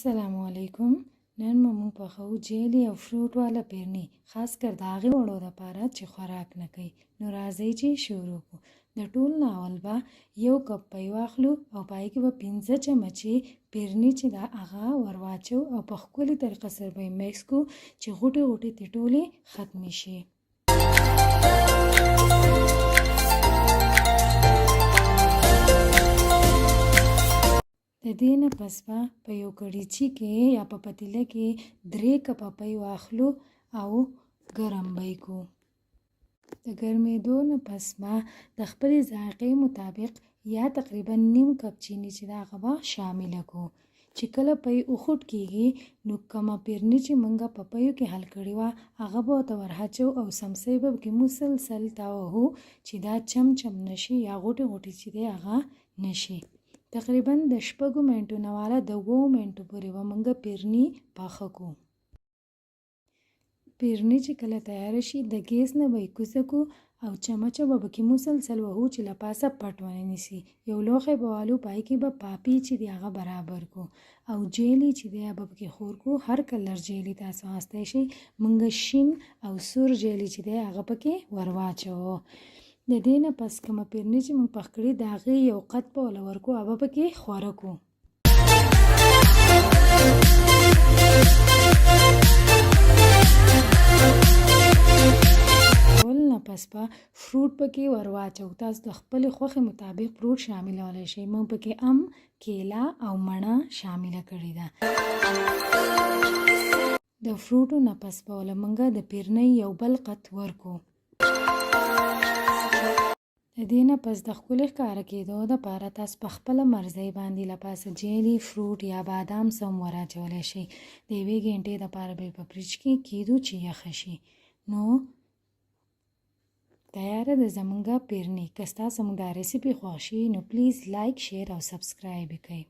السلام علیکم. نن موږ پخو جیلی او فروټ والا پیرني، خاص کر د هغې وړو دپاره چې خوراک نه کوي. نو راځئ چې شروع کړو. د ټول نه اول به 1 کپ پی واخلو او په هغې کې به 15 چمچې پیرني چې دا هغه ور واچو او په ښکلې طریقه سره به یې میکس کړو چې غوټې غوټې ترې ټولې ختمې شي. د دې نه پس به په یو کړیچي کې یا په پتیله کې 3 کپه پی واخلو او ګرم به یې کړو. د ګرمېدو نه پس به د خپلې ذائقې مطابق یا تقریبا 1/2 کپ چیني چې د هغه به شامله کړو. چې کله پی وخوټ کېږي نو کومه پیرني چې موږ په پیو کې حل کړې وه هغه به ورته ورهچو او سمڅۍ به پکې مسلسل تاوهو چې دا چم نشي یا غوټې غوټې چې دی هغه نشي. تقریبا د 6 منټو نه والا د 2 منټو پورې به موږ پیرني پاخه کړو. پیرني چې کله تیاره شي د ګیس نه به یې کوزه کړو او چمچه به پکې مسلسل وهو چې له پاسه پټ ونه نیسي. یو لوښی به والو، په هغې کې به پاپي چې دی هغه برابر کړو او جیلی چې دی به پکې خور کړو. هر کلر جیلی تاسو اخیستی شئ. موږ شین او سور جیلی چې دی هغه پکې ور واچوو. د دې نه پس کومه پیرني چې موږ پخ کړې د هغې یو قط به وله ورکړو او به پکې خوره کړو. نه پس به فروټ پکې ور واچو. تاسو د خپلې خوښې مطابق فروټ شاملولی شئ. موږ پکې کیله او مڼه شامله کړې ده. د فروټو نه پس به وله موږ د پیرنۍ یو بل قط ورکړو. د دې نه پس د ښکلې ښکاره کېدو دپاره تاسو په خپله مرضۍ باندې له پاسه جیلی، فروټ یا بادام څه هم ور اچولی شئ. د 1 ګنټې دپاره به یې په فریج کې کېږدو چې یخه شي. نو تیاره ده زموږ پیرني. که ستاسو موږ دا ریسیپي خوښ شي نو پلیز لایک، شیر او سبسکرایب یې کړئ.